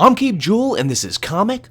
I'm Cape Jewel, and this is Comic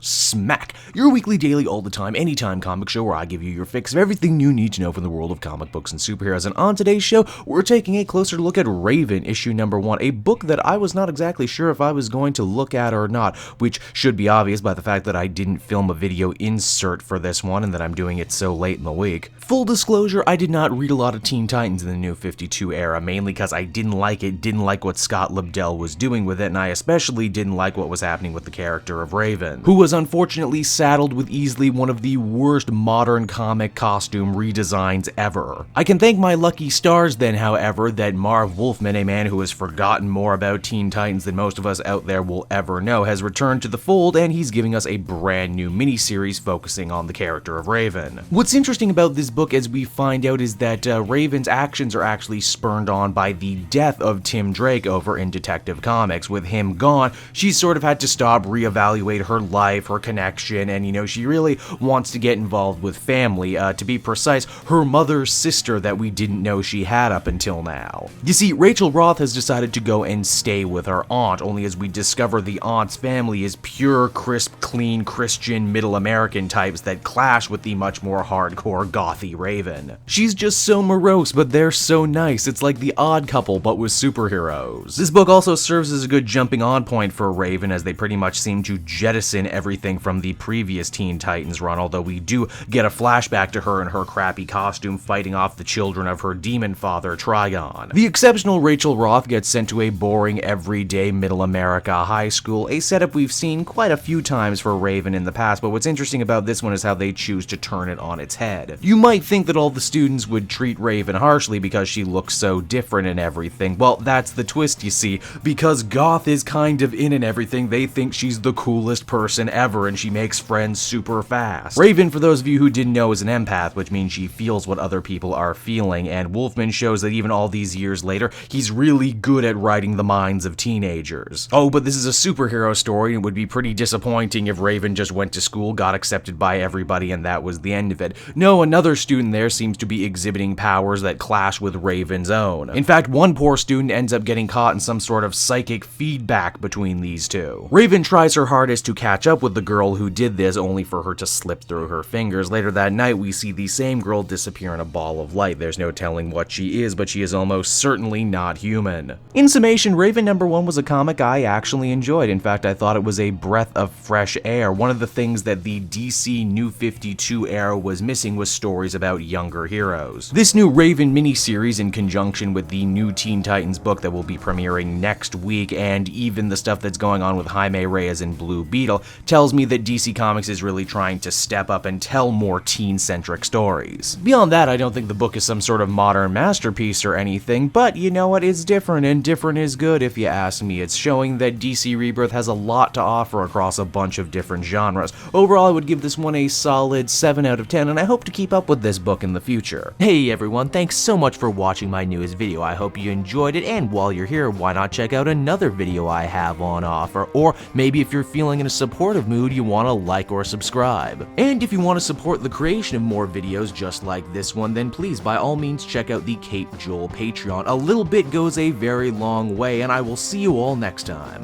Smack, your weekly, daily, all the time, anytime comic show where I give you your fix of everything you need to know from the world of comic books and superheroes. And on today's show, we're taking a closer look at Raven, issue number 1, a book that I was not exactly sure if I was going to look at or not, which should be obvious by the fact that I didn't film a video insert for this one and that I'm doing it so late in the week. Full disclosure, I did not read a lot of Teen Titans in the New 52 era, mainly because I didn't like what Scott Lobdell was doing with it, and I especially didn't like what was happening with the character of Raven, who was unfortunately saddled with easily one of the worst modern comic costume redesigns ever. I can thank my lucky stars then, however, that Marv Wolfman, a man who has forgotten more about Teen Titans than most of us out there will ever know, has returned to the fold, and he's giving us a brand new miniseries focusing on the character of Raven. What's interesting about this book, as we find out, is that Raven's actions are actually spurned on by the death of Tim Drake over in Detective Comics. With him gone, she's sort of had to stop, reevaluate her life, her connection, and she really wants to get involved with family, to be precise, her mother's sister that we didn't know she had up until now. You see, Rachel Roth has decided to go and stay with her aunt, only as we discover the aunt's family is pure, crisp, clean, Christian, middle American types that clash with the much more hardcore, gothy Raven. She's just so morose, but they're so nice. It's like The Odd Couple, but with superheroes. This book also serves as a good jumping on point for Raven, as they pretty much seem to jettison everything from the previous Teen Titans run, although we do get a flashback to her in her crappy costume fighting off the children of her demon father, Trigon. The exceptional Rachel Roth gets sent to a boring, everyday middle America high school, a setup we've seen quite a few times for Raven in the past, but what's interesting about this one is how they choose to turn it on its head. You might think that all the students would treat Raven harshly because she looks so different and everything. Well, that's the twist, you see. Because goth is kind of in and everything, they think she's the coolest person ever, and she makes friends super fast. Raven, for those of you who didn't know, is an empath, which means she feels what other people are feeling, and Wolfman shows that even all these years later, he's really good at writing the minds of teenagers. Oh, but this is a superhero story, and it would be pretty disappointing if Raven just went to school, got accepted by everybody, and that was the end of it. No, another student there seems to be exhibiting powers that clash with Raven's own. In fact, one poor student ends up getting caught in some sort of psychic feedback between these two. Raven tries her hardest to catch up with the girl who did this, only for her to slip through her fingers. Later that night, we see the same girl disappear in a ball of light. There's no telling what she is, but she is almost certainly not human. In summation, Raven number 1 was a comic I actually enjoyed. In fact, I thought it was a breath of fresh air. One of the things that the DC New 52 era was missing was stories about younger heroes. This new Raven miniseries, in conjunction with the new Teen Titans book that will be premiering next week, and even the stuff that's going on with Jaime Reyes and Blue Beetle, tells me that DC Comics is really trying to step up and tell more teen-centric stories. Beyond that, I don't think the book is some sort of modern masterpiece or anything, but you know what, it's different, and different is good if you ask me. It's showing that DC Rebirth has a lot to offer across a bunch of different genres. Overall, I would give this one a solid 7 out of 10, and I hope to keep up with this book in the future. Hey everyone, thanks so much for watching my newest video. I hope you enjoyed it, and while you're here, why not check out another video I have on offer, or maybe if you're feeling in a supportive mood, you want to like or subscribe. And if you want to support the creation of more videos just like this one, then please by all means check out the Cape Jewel Patreon. A little bit goes a very long way, and I will see you all next time.